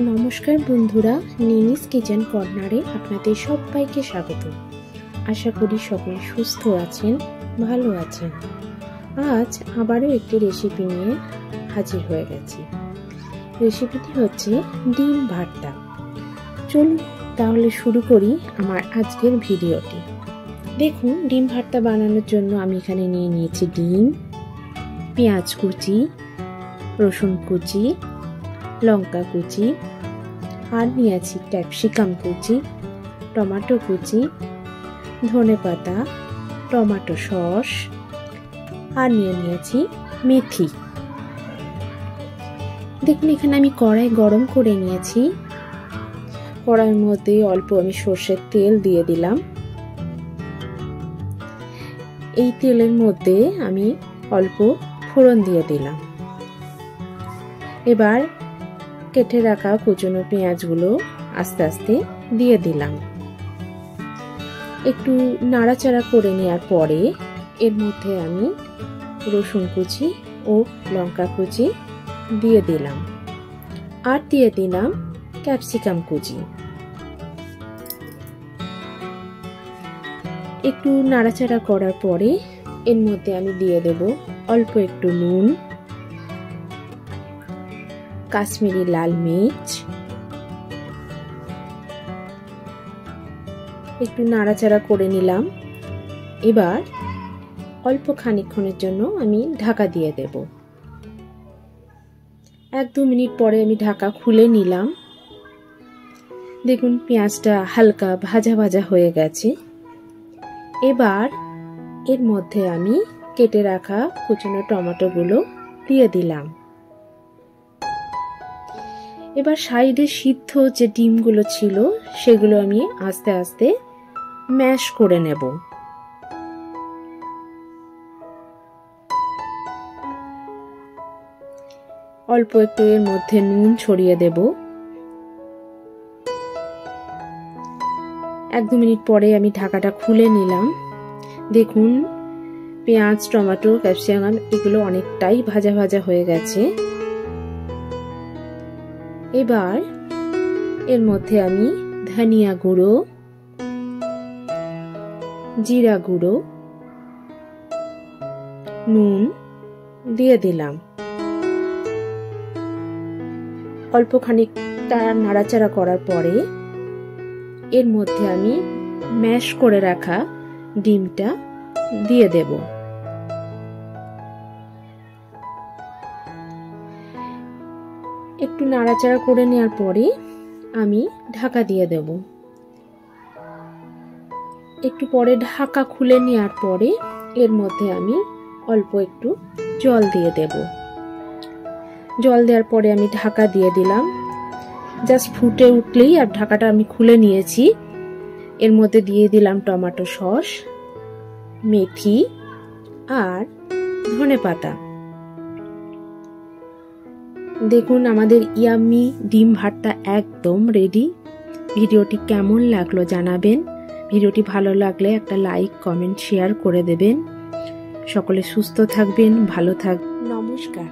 নমস্কার বন্ধুরা, নিনিস কিচেন কর্নারে আপনাদের সবাইকে স্বাগত। আশা করি সকলে সুস্থ আছেন, ভালো আছেন। আজ আবারও একটি রেসিপি নিয়ে হাজির হয়ে গেছি। রেসিপিটি হচ্ছে ডিম ভর্তা। চলুন তাহলে শুরু করি আমার আজকের ভিডিওটি। দেখুন, ডিম ভর্তা বানানোর জন্য আমি এখানে নিয়ে নিয়েছি ডিম, পেঁয়াজ কুচি, রসুন কুচি, লঙ্কা কুচি, আর নিয়েছি ক্যাপসিকাম কুচি, টমেটো কুচি, ধনেপাতা, টমেটো সস, আর নিয়েছি মেথি। দেখুন, এখানে আমি কড়াই গরম করে নিয়েছি। কড়াইয়ের মধ্যে অল্প আমি সর্ষের তেল দিয়ে দিলাম। এই তেলের মধ্যে আমি অল্প ফোড়ন দিয়ে দিলাম। এবার কেটে রাখা কুচনো পেঁয়াজগুলো আস্তে আস্তে দিয়ে দিলাম। একটু নাড়াচাড়া করে নেওয়ার পরে এর মধ্যে আমি রসুন কুচি ও লঙ্কা কুচি দিয়ে দিলাম, আর দিয়ে দিলাম ক্যাপসিকাম কুচি। একটু নাড়াচাড়া করার পরে এর মধ্যে আমি দিয়ে দেব অল্প একটু নুন, কাশ্মীরি লাল মির্চ। একটু নাড়াচাড়া করে নিলাম। এবার অল্প খানিকক্ষণের জন্য আমি ঢাকা দিয়ে দেব। 1-2 মিনিট পরে আমি ঢাকা খুলে নিলাম। দেখুন, পেঁয়াজটা হালকা ভাজা ভাজা হয়ে গেছে। এবার এর মধ্যে আমি কেটে রাখা কুচনো টমেটোগুলো দিয়ে দিলাম। এবার সাইডে সিদ্ধ যে ডিমগুলো ছিল সেগুলো আমি আস্তে আস্তে ম্যাশ করে নেব। অল্প একটু এর মধ্যে নুন ছড়িয়ে দেব। 1-2 মিনিট পরে আমি ঢাকাটা খুলে নিলাম। দেখুন, পেঁয়াজ, টমেটো, ক্যাপসিকাম এগুলো অনেকটাই ভাজা ভাজা হয়ে গেছে। এবার এর মধ্যে আমি ধনিয়া গুঁড়ো, জিরা গুঁড়ো, নুন দিয়ে দিলাম। অল্প খানিকটা নাড়াচাড়া করার পরে এর মধ্যে আমি ম্যাশ করে রাখা ডিমটা দিয়ে দেব। একটু নাড়াচাড়া করে নেওয়ার পরে আমি ঢাকা দিয়ে দেব। একটু পরে ঢাকা খুলে নেওয়ার পরে এর মধ্যে আমি অল্প একটু জল দিয়ে দেব। জল দেওয়ার পরে আমি ঢাকা দিয়ে দিলাম। জাস্ট ফুটে উঠলেই আর ঢাকাটা আমি খুলে নিয়েছি। এর মধ্যে দিয়ে দিলাম টমেটো সস, মেথি আর ধনেপাতা। দেখুন, আমাদের ইয়াম্মি ডিম ভর্তা একদম রেডি। ভিডিওটি কেমন লাগলো জানাবেন। ভিডিওটি ভালো লাগলে একটা লাইক, কমেন্ট, শেয়ার করে দেবেন। সকলে সুস্থ থাকবেন, ভালো থাকবেন। নমস্কার।